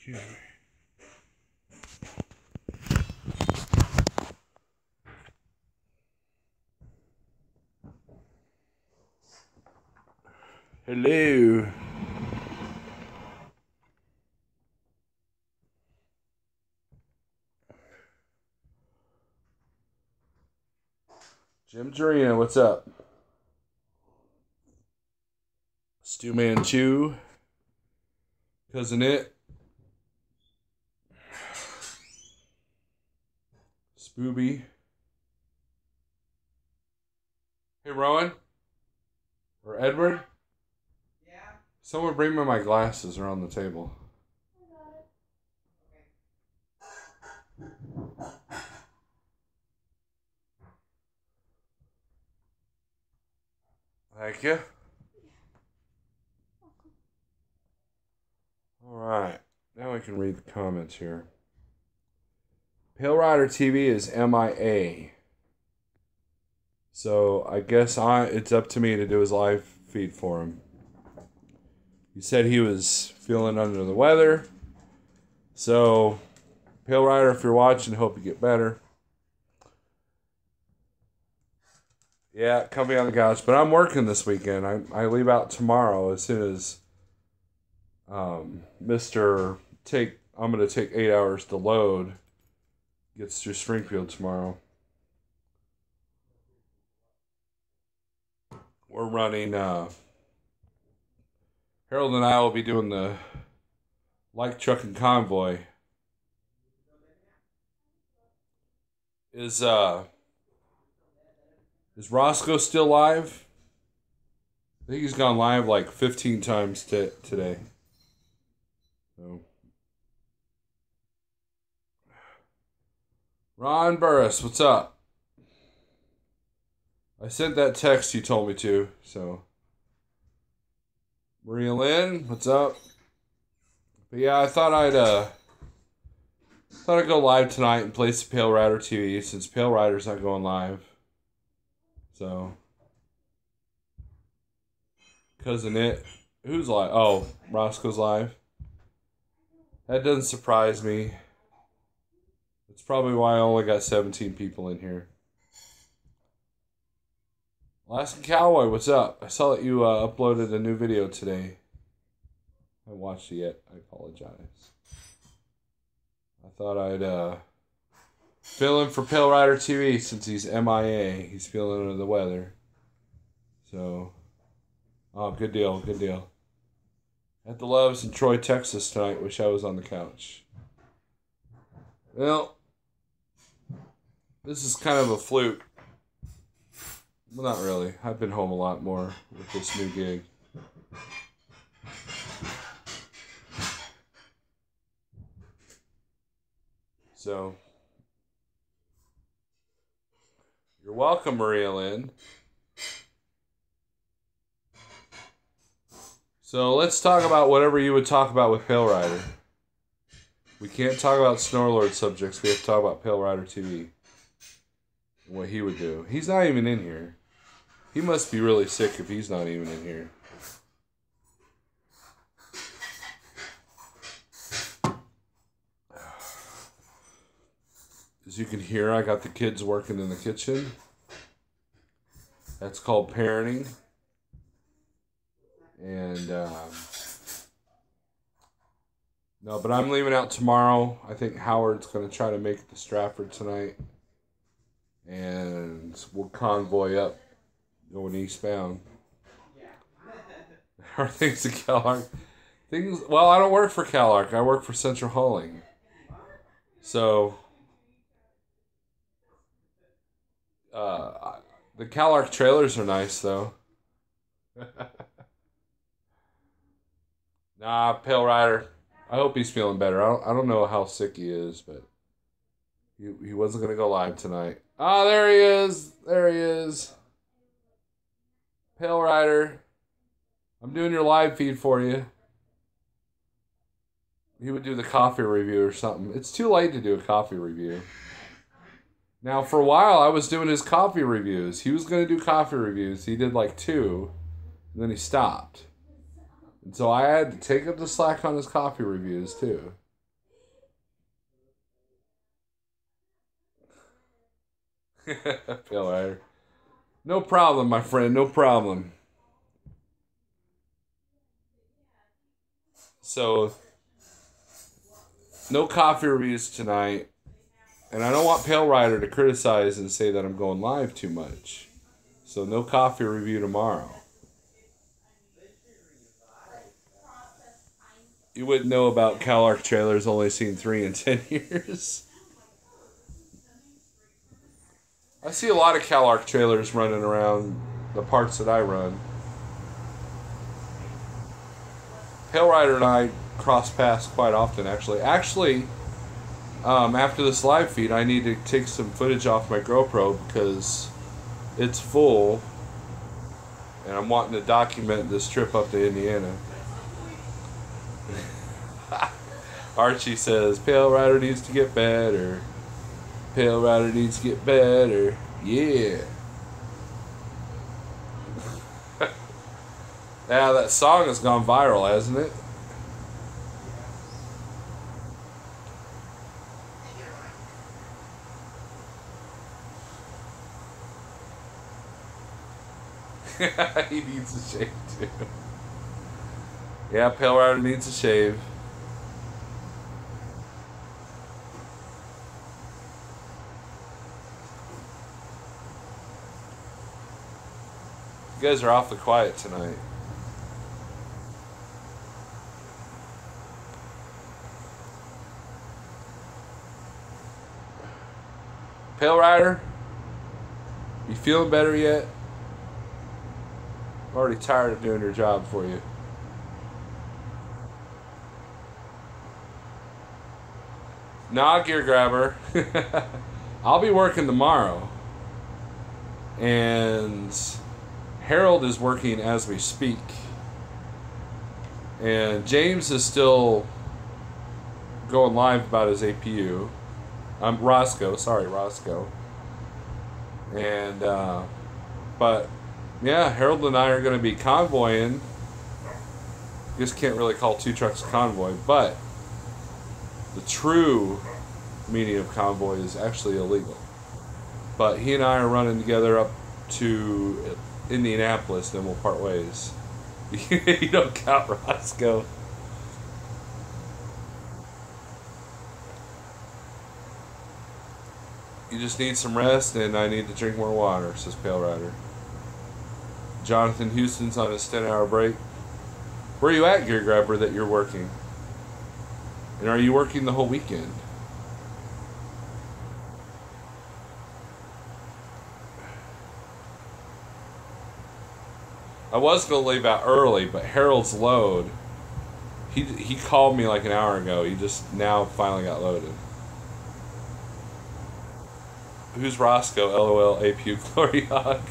Okay. Hello. Jim Jarena, what's up? Stewman Chew. Cousin It. Spooby. Hey, Rowan? Or Edward? Yeah? Someone bring me my glasses. They're on the table. Thank you. Alright. Now we can read the comments here. PaleriderTV is MIA. So I guess it's up to me to do his live feed for him. He said he was feeling under the weather. So, Pale Rider, if you're watching, hope you get better. Yeah, comfy on the couch. But I'm working this weekend. I leave out tomorrow as soon as I'm going to take 8 hours to load. Gets to Springfield tomorrow. We're running, Harold and I will be doing the Like Trucking Convoy. Is Roscoe still live? I think he's gone live like 15 times today. So. Ron Burris, what's up? I sent that text you told me to, so. Maria Lynn, what's up? But yeah, I thought I'd go live tonight and play some Pale Rider TV since Pale Rider's not going live. So. Cousin It. Who's live? Oh, Roscoe's live. That doesn't surprise me. That's probably why I only got 17 people in here. Alaskan Cowboy, what's up? I saw that you uploaded a new video today. I haven't watched it yet. I apologize. I thought I'd fill in for Pale Rider TV since he's MIA. He's feeling under the weather. So, good deal, good deal. At the Loves in Troy, Texas tonight. Wish I was on the couch. Well, this is kind of a fluke. Well, not really. I've been home a lot more with this new gig. So, you're welcome, Maria Lynn. So, let's talk about whatever you would talk about with Pale Rider. We can't talk about Snorlord subjects. We have to talk about Pale Rider TV. And what he would do. He's not even in here. He must be really sick if he's not even in here. As you can hear, I got the kids working in the kitchen. That's called parenting. And, no, but I'm leaving out tomorrow. I think Howard's going to try to make it to Stratford tonight. And we'll convoy up. Going eastbound. Are things at CalArc? Well, I don't work for CalArc. I work for Central Hauling. So, the CalArc trailers are nice, though. Nah, Pale Rider. I hope he's feeling better. I don't know how sick he is, but he wasn't going to go live tonight. Ah, there he is. There he is. Pale Rider, I'm doing your live feed for you. He would do the coffee review or something. It's too late to do a coffee review. Now, for a while, I was doing his coffee reviews. He was going to do coffee reviews. He did like 2, and then he stopped. And so I had to take up the slack on his coffee reviews, too. Pale Rider. No problem, my friend. No problem. So, no coffee reviews tonight. And I don't want Pale Rider to criticize and say that I'm going live too much. So, no coffee review tomorrow. You wouldn't know about CalArc trailers, only seen 3 in 10 years. I see a lot of CalArc trailers running around the parts that I run. Pale Rider and I cross paths quite often, actually. After this live feed, I need to take some footage off my GoPro because it's full, and I'm wanting to document this trip up to Indiana. Archie says, Pale Rider needs to get better. Pale Rider needs to get better. Yeah. Now that song has gone viral, hasn't it? He needs a shave too. Yeah, Pale Rider needs a shave. You guys are awfully quiet tonight. Pale Rider, you feeling better yet? I'm already tired of doing your job for you. Nah, Gear Grabber. I'll be working tomorrow. And Harold is working as we speak. And James is still going live about his APU. Roscoe. Sorry, Roscoe. And, but, yeah, Harold and I are going to be convoying. Just can't really call 2 trucks a convoy, but the true meaning of convoy is actually illegal. But he and I are running together up to Indianapolis, then we'll part ways. You don't count Roscoe. You just need some rest, and I need to drink more water, says Pale Rider. Jonathan Houston's on his 10-hour break. Where are you at, Gear Grabber, that you're working? And are you working the whole weekend? I was going to leave out early, but Harold's load, he called me like an hour ago. He just now finally got loaded. Who's Roscoe? LOL, APU Glory Hog.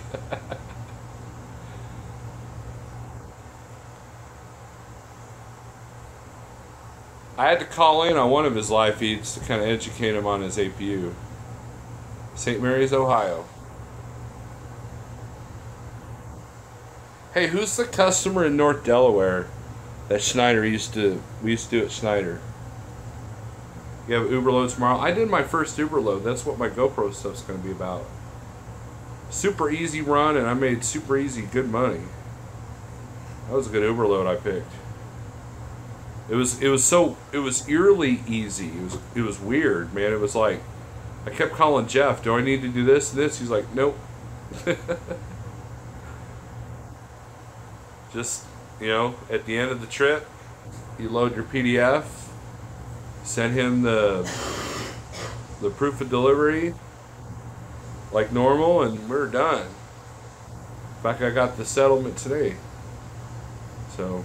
I had to call in on one of his live feeds to kind of educate him on his APU. St. Mary's, Ohio. Hey, who's the customer in North Delaware that Schneider we used to do at Schneider? You have Uber load tomorrow? I did my first Uber load. That's what my GoPro stuff's going to be about. Super easy run, and I made super easy good money. That was a good Uber load I picked. It was eerily easy. It was weird, man. It was like I kept calling Jeff, do I need to do this and this? He's like, nope. Just, you know, at the end of the trip, you load your PDF, send him the proof of delivery like normal, and we're done. In fact, I got the settlement today. So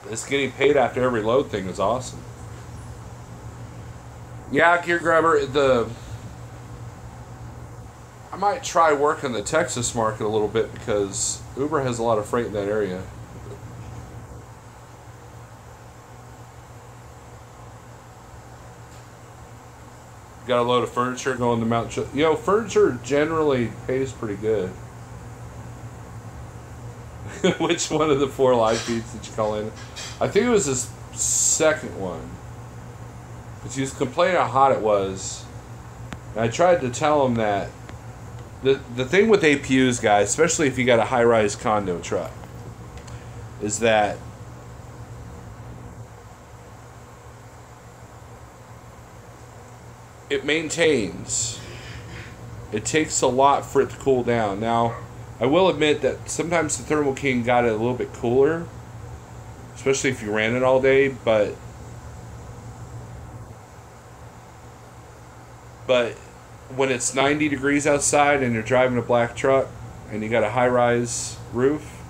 this getting paid after every load thing is awesome. Yeah, Gear Grabber, I might try working the Texas market a little bit because Uber has a lot of freight in that area. Got a load of furniture going to Mount You know, furniture generally pays pretty good. Which one of the 4 live feeds did you call in? I think it was his second one. Because he was complaining how hot it was. And I tried to tell him that the thing with APUs, guys, especially if you got a high-rise condo truck, is that it maintains. It takes a lot for it to cool down. Now, I will admit that sometimes the Thermal King got it a little bit cooler, especially if you ran it all day, but when it's 90 degrees outside and you're driving a black truck and you got a high-rise roof,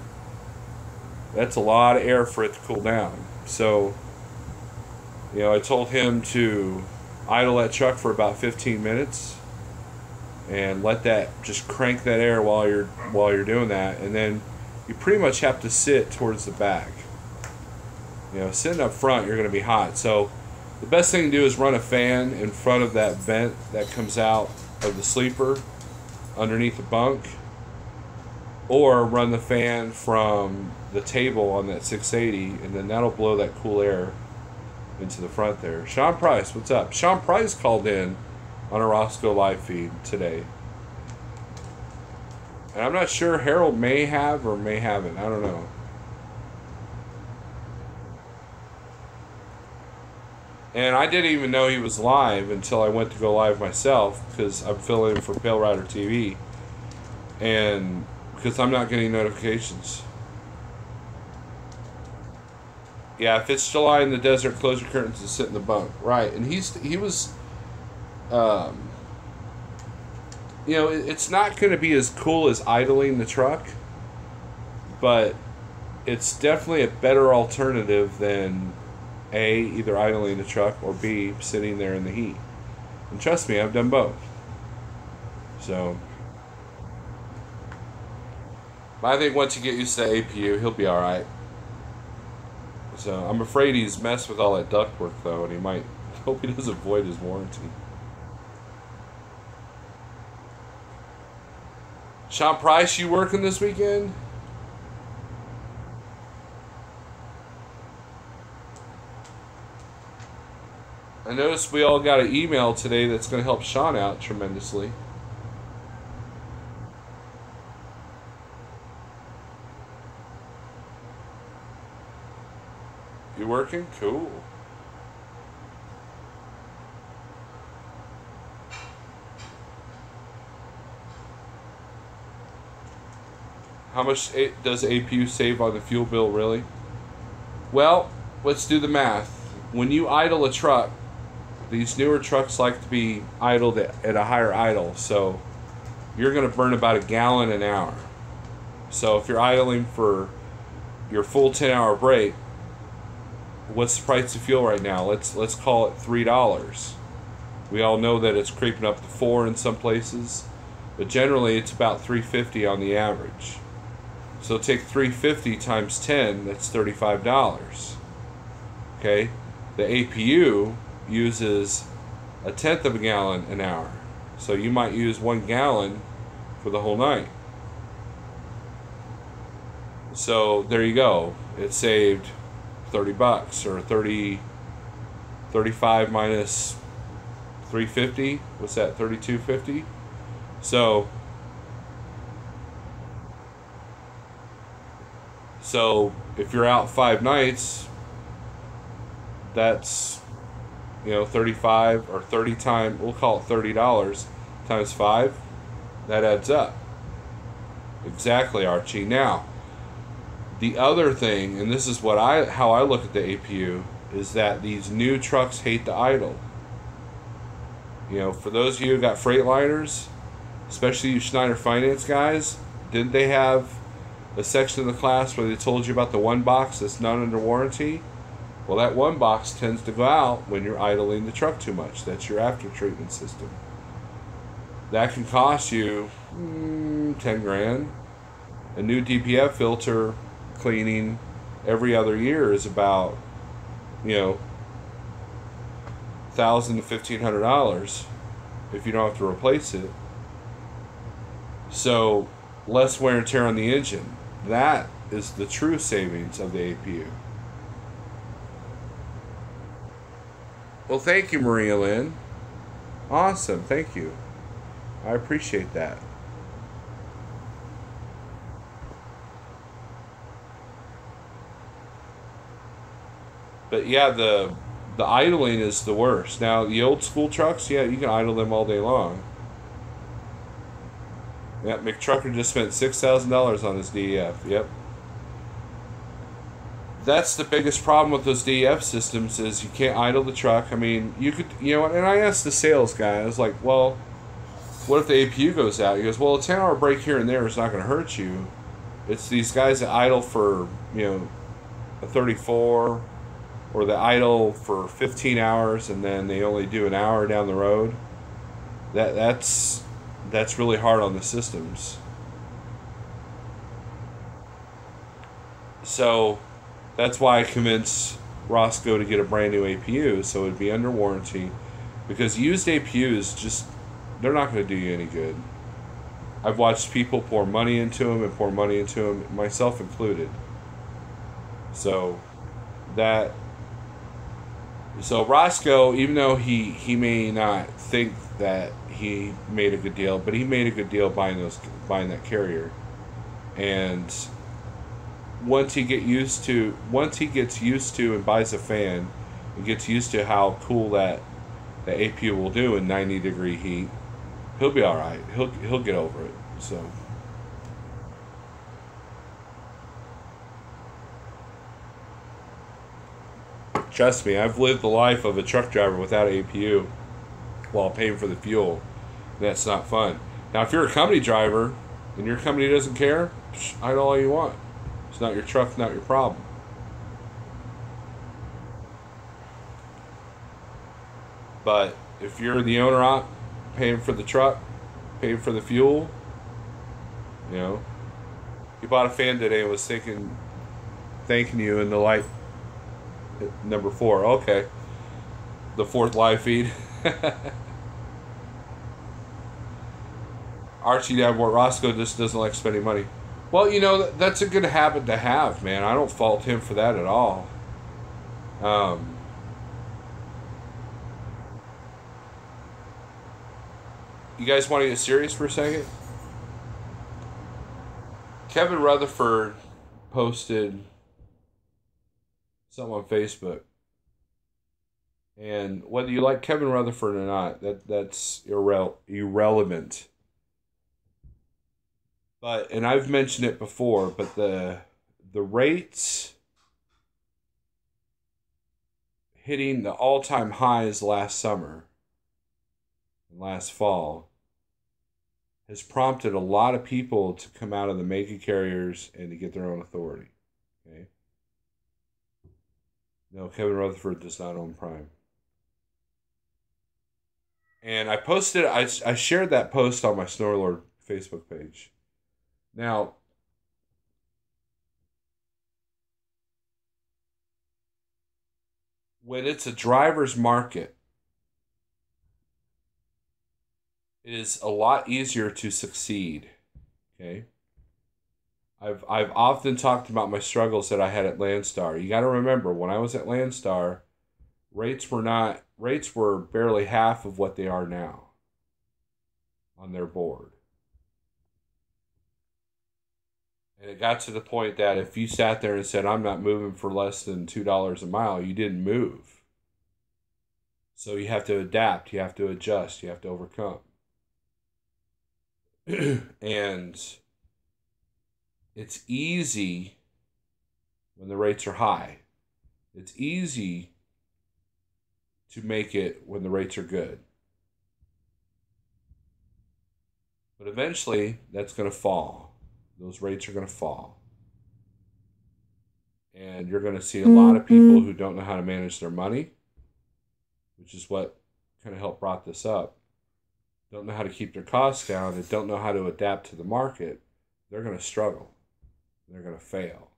that's a lot of air for it to cool down. So, you know, I told him to idle that truck for about 15 minutes and let that just crank that air while you're doing that, and then you pretty much have to sit towards the back. You know, sitting up front, you're going to be hot. So the best thing to do is run a fan in front of that vent that comes out of the sleeper underneath the bunk, or run the fan from the table on that 680, and then that'll blow that cool air into the front there. Sean Price, what's up? Sean Price called in on a Roscoe live feed today. And I'm not sure, Harold may have or may haven't. I don't know. And I didn't even know he was live until I went to go live myself, because I'm filling in for PaleriderTV, and because I'm not getting notifications. Yeah, if it's July in the desert, close your curtains and sit in the bunk. Right, and he was, you know, it's not going to be as cool as idling the truck, but it's definitely a better alternative than A, either idling the truck, or B, sitting there in the heat. And trust me, I've done both. So, but I think once you get used to the APU, he'll be alright. So, I'm afraid he's messed with all that ductwork, though, and he might, hope he doesn't void his warranty. Sean Price, you working this weekend? I noticed we all got an email today that's going to help Sean out tremendously. You working? Cool. How much does APU save on the fuel bill, really? Well, let's do the math. When you idle a truck, these newer trucks like to be idled at a higher idle, so you're going to burn about a gallon an hour. So if you're idling for your full 10-hour break, what's the price of fuel right now? Let's call it $3. We all know that it's creeping up to $4 in some places, but generally it's about $3.50 on the average. So take $3.50 times 10, that's $35. Okay, the APU uses 1/10 of a gallon an hour, so you might use 1 gallon for the whole night. So there you go. It saved $30 or 35 minus 350. What's that? $32.50. So if you're out 5 nights, that's, you know, 35 or 30 times, we'll call it $30 times 5. That adds up. Exactly, Archie. Now, the other thing, and this is how I look at the APU, is that these new trucks hate to idle. You know, for those of you who got Freightliners, especially you Schneider Finance guys, didn't they have a section of the class where they told you about the one box that's not under warranty? Well, that one box tends to go out when you're idling the truck too much. That's your after treatment system. That can cost you 10 grand. A new DPF filter cleaning every other year is about, you know, $1,000 to $1,500 if you don't have to replace it. So less wear and tear on the engine. That is the true savings of the APU. Well, thank you, Maria Lynn. Awesome. Thank you. I appreciate that. But yeah, the idling is the worst. Now the old school trucks, yeah, you can idle them all day long. Yeah, McTrucker just spent $6,000 on his DEF. Yep. That's the biggest problem with those DEF systems is you can't idle the truck. I mean, you could, and I asked the sales guy, I was like, well, what if the APU goes out? He goes, well, a 10-hour break here and there is not going to hurt you. It's these guys that idle for, a 34, or they idle for 15 hours and then they only do an hour down the road. That's really hard on the systems. So that's why I convinced Roscoe to get a brand new APU so it'd be under warranty, because used APUs just, they're not going to do you any good. I've watched people pour money into them and pour money into them, myself included. So Roscoe, even though he may not think that he made a good deal, but he made a good deal buying that carrier. And once he gets used to and buys a fan and gets used to how cool that the APU will do in 90-degree heat, he'll be all right. He'll get over it. So. Trust me, I've lived the life of a truck driver without an APU while paying for the fuel. That's not fun. Now, if you're a company driver and your company doesn't care, idle all you want. It's not your truck, not your problem. But if you're the owner op, paying for the truck, paying for the fuel, he bought a fan today and was thanking you in the light. Number 4, okay. The 4th live feed. Archie Davenport, Roscoe just doesn't like spending money. Well, that's a good habit to have, man. I don't fault him for that at all. You guys want to get serious for a second? Kevin Rutherford posted something on Facebook, and whether you like Kevin Rutherford or not, that's irrelevant. And I've mentioned it before, but the rates hitting the all-time highs last summer and last fall has prompted a lot of people to come out of the mega carriers and to get their own authority. Okay. No, Kevin Rutherford does not own Prime. And I shared that post on my Snorlord Facebook page. Now, when it's a driver's market, it is a lot easier to succeed. Okay? I've often talked about my struggles that I had at Landstar. You got to remember, when I was at Landstar, rates were barely half of what they are now on their board. And it got to the point that if you sat there and said, I'm not moving for less than $2 a mile, you didn't move. So you have to adapt, you have to adjust, you have to overcome. And it's easy when the rates are high. It's easy to make it when the rates are good. But eventually, that's going to fall. Those rates are going to fall. And you're going to see a lot of people who don't know how to manage their money, which is what kind of helped brought this up. Don't know how to keep their costs down and don't know how to adapt to the market. They're going to struggle. They're going to fail.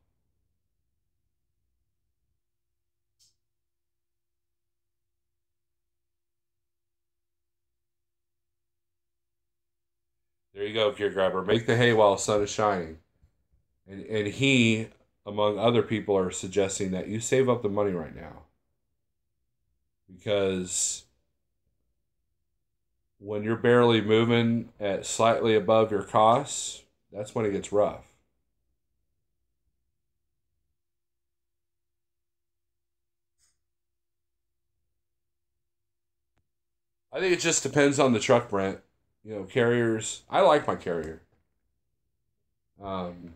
There you go, Gear Grabber. Make the hay while the sun is shining. And he, among other people, are suggesting that you save up the money right now. Because when you're barely moving at slightly above your costs, that's when it gets rough. I think it just depends on the truck, Brent. You know, carriers. I like my carrier. Um,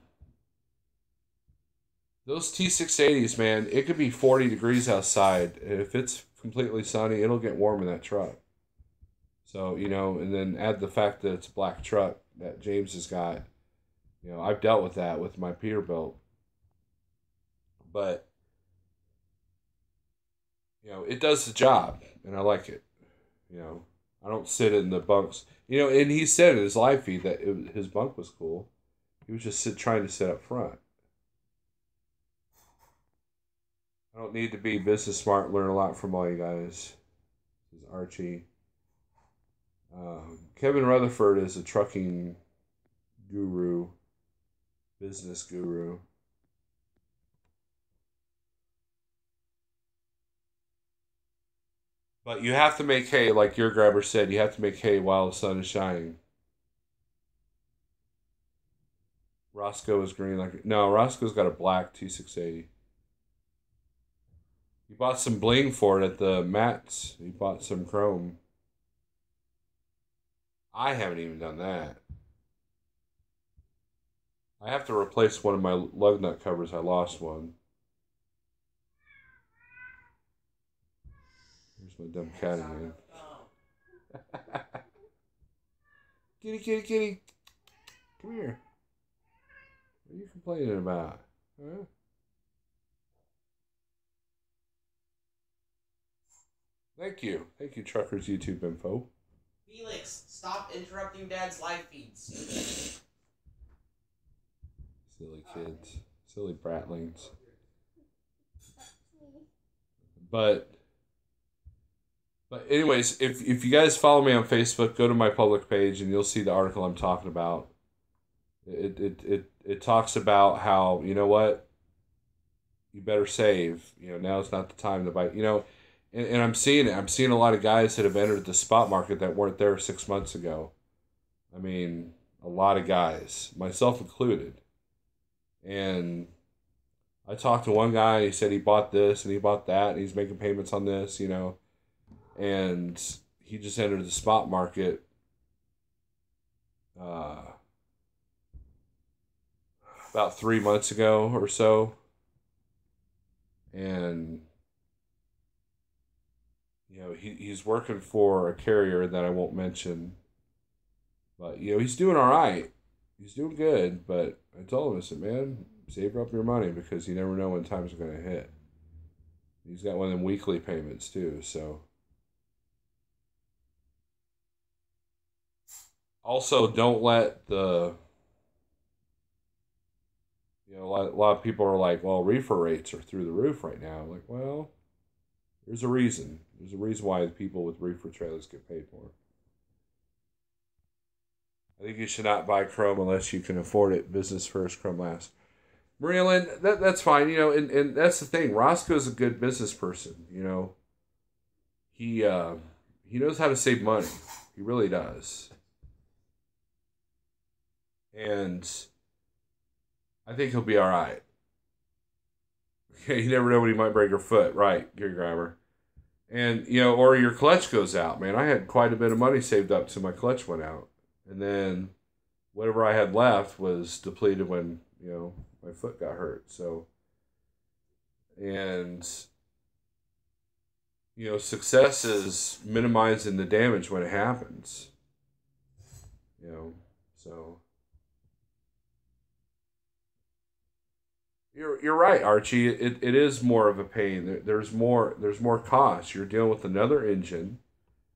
those T680s, man, it could be 40 degrees outside. If it's completely sunny, it'll get warm in that truck. So, you know, and then add the fact that it's a black truck that James has got. You know, I've dealt with that with my Peterbilt. But, you know, it does the job, and I like it. You know, I don't sit in the bunks. You know, and he said in his live feed that his bunk was cool. He was just trying to sit up front. I don't need to be business smart, learn a lot from all you guys. This is Archie. Kevin Rutherford is a trucking guru, business guru. But you have to make hay, like your grabber said. You have to make hay while the sun is shining. Roscoe is green like no. Roscoe's got a black T680. He bought some bling for it at the Mats. He bought some chrome. I haven't even done that. I have to replace one of my lug nut covers. I lost one. Here's my dumb cat again. Kitty, kitty, kitty. Come here. What are you complaining about? Huh? Thank you. Thank you, Truckers YouTube info. Felix, stop interrupting Dad's live feeds. Silly kids. Silly bratlings. But anyways, if you guys follow me on Facebook, go to my public page and you'll see the article I'm talking about. It talks about how, you know what, you better save. You know, now's not the time to buy. You know, and I'm seeing it. I'm seeing a lot of guys that have entered the spot market that weren't there 6 months ago. I mean, a lot of guys, myself included. And I talked to one guy, he said he bought this and he bought that, and he's making payments on this, you know. And he just entered the spot market about 3 months ago or so. And, you know, he's working for a carrier that I won't mention. But, you know, he's doing all right. He's doing good. But I told him, I said, man, save up your money because you never know when times are going to hit. He's got one of them weekly payments too, so. Also, don't let the, you know, a lot of people are like, well, reefer rates are through the roof right now. I'm like, well, there's a reason. There's a reason why the people with reefer trailers get paid more. I think you should not buy chrome unless you can afford it. Business first, chrome last. Maria Lynn, that's fine, you know, and that's the thing. Roscoe's a good business person, you know. He knows how to save money. He really does. And I think he'll be all right. Okay, you never know when he might break your foot. Right, gear grabber. And, you know, or your clutch goes out, man. I had quite a bit of money saved up so my clutch went out. And then whatever I had left was depleted when, you know, my foot got hurt. So, and, you know, success is minimizing the damage when it happens. You know, so. You're right, Archie. It is more of a pain. There's more cost. You're dealing with another engine.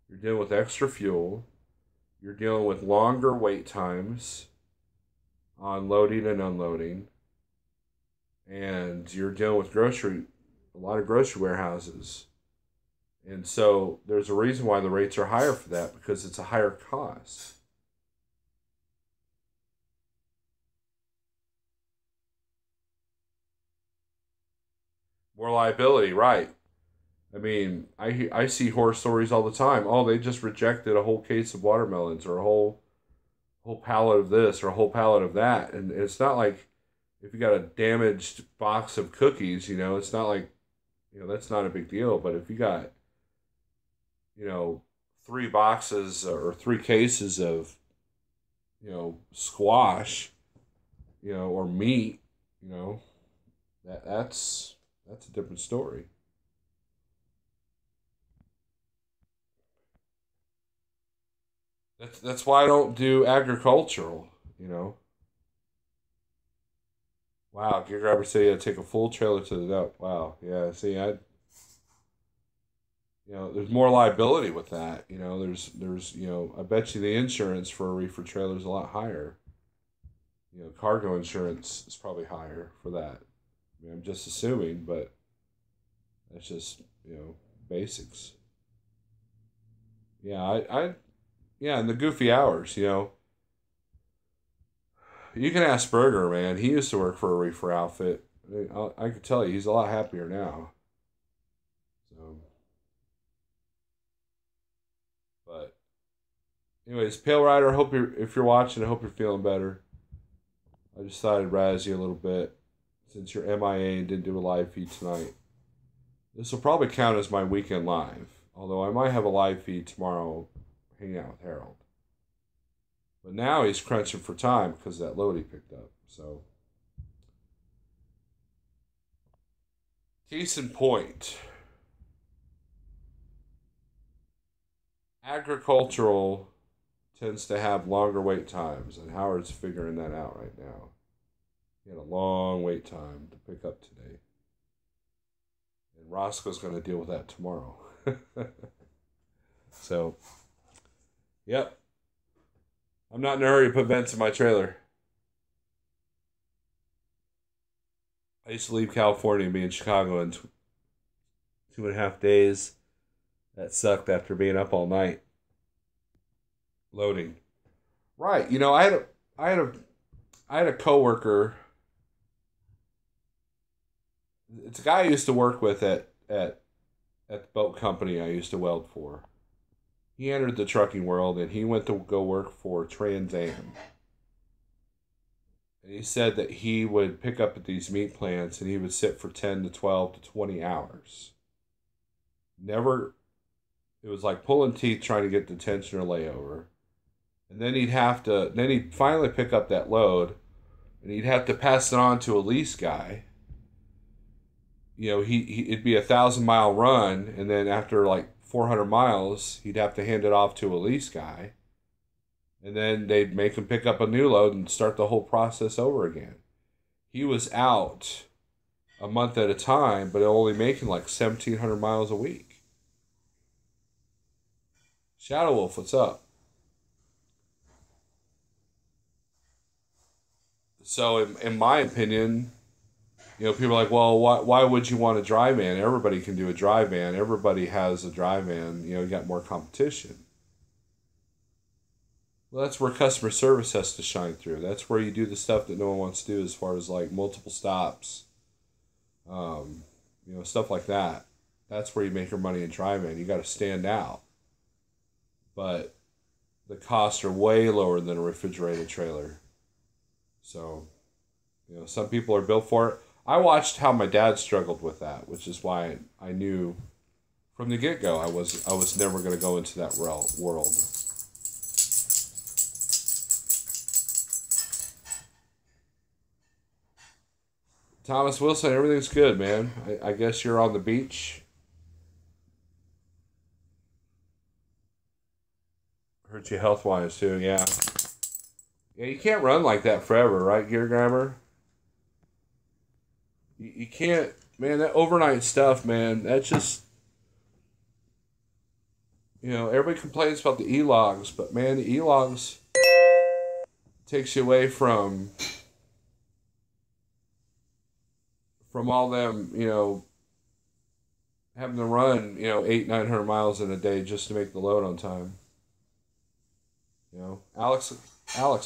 You're dealing with extra fuel. You're dealing with longer wait times on loading and unloading. And you're dealing with a lot of grocery warehouses. And so there's a reason why the rates are higher for that, because it's a higher cost. More liability, right. I mean, I see horror stories all the time. Oh, they just rejected a whole case of watermelons or a whole pallet of this or a whole pallet of that. And it's not like if you got a damaged box of cookies, it's not like, that's not a big deal. But if you got, 3 boxes or 3 cases of, squash, or meat, that's a different story. That's why I don't do agricultural. Wow, Gear Grabber said you had to take a full trailer to the dump. Wow, yeah. See, there's more liability with that. I bet you the insurance for a reefer trailer is a lot higher. Cargo insurance is probably higher for that. I mean, I'm just assuming, but that's just basics. Yeah, yeah, in the goofy hours. You can ask Berger, man. He used to work for a reefer outfit. I could tell you, he's a lot happier now. So, but anyways, Pale Rider, I hope if you're watching, I hope you're feeling better. I just thought I'd razz you a little bit since you're MIA and didn't do a live feed tonight. This will probably count as my weekend live, although I might have a live feed tomorrow hanging out with Harold. But now he's crunching for time because of that load he picked up. So, case in point, agricultural tends to have longer wait times, and Howard's figuring that out right now. He had a long wait time to pick up today. And Roscoe's going to deal with that tomorrow. So, yep. I'm not in a hurry to put vents in my trailer. I used to leave California and be in Chicago in 2.5 days. That sucked after being up all night loading. Right, I had a coworker. It's a guy I used to work with at the boat company I used to weld for. He entered the trucking world and he went to go work for Trans Am. And he said that he would pick up at these meat plants and he would sit for 10 to 12 to 20 hours. Never, it was like pulling teeth trying to get detention or layover. And then he'd finally pick up that load and he'd have to pass it on to a lease guy. It'd be a 1,000-mile run, and then after like 400 miles, he'd have to hand it off to a lease guy. And then they'd make him pick up a new load and start the whole process over again. He was out a month at a time, but only making like 1,700 miles a week. Shadow Wolf, what's up? So, in my opinion, people are like, well, why would you want a dry van? Everybody can do a dry van. Everybody has a dry van. You got more competition. Well, that's where customer service has to shine through. That's where you do the stuff that no one wants to do as far as like multiple stops, stuff like that. That's where you make your money in dry van. You got to stand out. But the costs are way lower than a refrigerated trailer. So, some people are built for it. I watched how my dad struggled with that, which is why I knew from the get-go I was never going to go into that world. Thomas Wilson, everything's good, man. I guess you're on the beach. Hurt you health-wise, too, yeah. Yeah, you can't run like that forever, right, Gear Grabber? You can't, man, that overnight stuff, man, that's just, everybody complains about the e-logs, but, man, the e-logs takes you away from all them, having to run, 800-900 miles in a day just to make the load on time. Alex,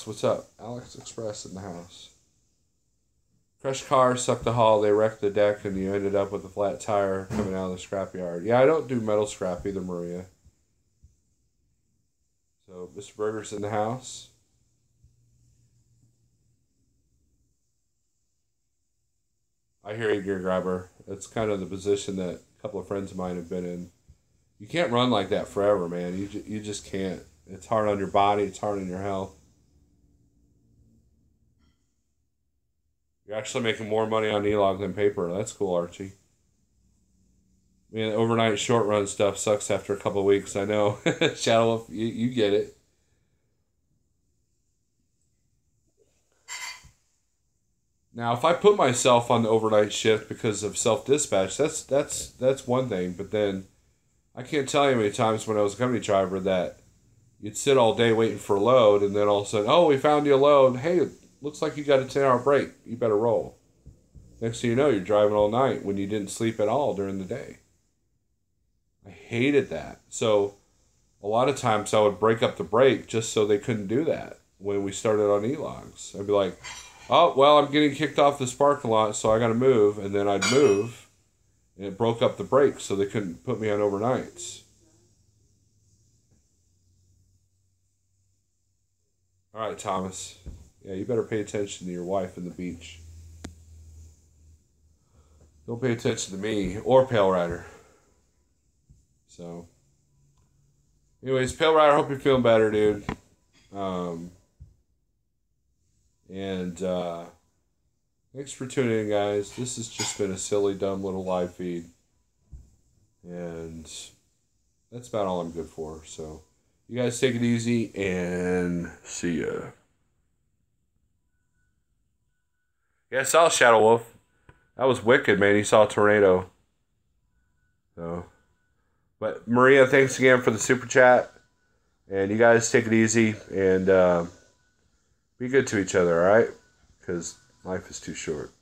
what's up? Alex Express in the house. Crushed car, sucked the hull, they wrecked the deck, and you ended up with a flat tire coming out of the scrapyard. Yeah, I don't do metal scrap either, Maria. So, Mr. Berger's in the house. I hear you, Gear Grabber. That's kind of the position that a couple of friends of mine have been in. You can't run like that forever, man. You just can't. It's hard on your body. It's hard on your health. You're actually making more money on e-log than paper. That's cool, Archie. I mean, overnight short run stuff sucks after a couple of weeks. I know. Shadow Wolf, you get it. Now, if I put myself on the overnight shift because of self-dispatch, that's one thing. But then, I can't tell you how many times when I was a company driver that you'd sit all day waiting for a load, and then all of a sudden, oh, we found you a load. Hey, looks like you got a 10-hour break. You better roll. Next thing you know, you're driving all night when you didn't sleep at all during the day. I hated that. So, a lot of times I would break up the break just so they couldn't do that when we started on e-logs. I'd be like, oh, well, I'm getting kicked off this parking lot, so I got to move. And then I'd move, and it broke up the break so they couldn't put me on overnights. All right, Thomas. Yeah, you better pay attention to your wife and the beach. Don't pay attention to me or Pale Rider. So, anyways, Pale Rider, hope you're feeling better, dude. Thanks for tuning in, guys. This has just been a silly, dumb little live feed. And that's about all I'm good for. So, you guys take it easy and see ya. Yeah, I saw Shadow Wolf. That was wicked, man. He saw a tornado. So, but Maria, thanks again for the super chat. And you guys take it easy and be good to each other, all right? Because life is too short.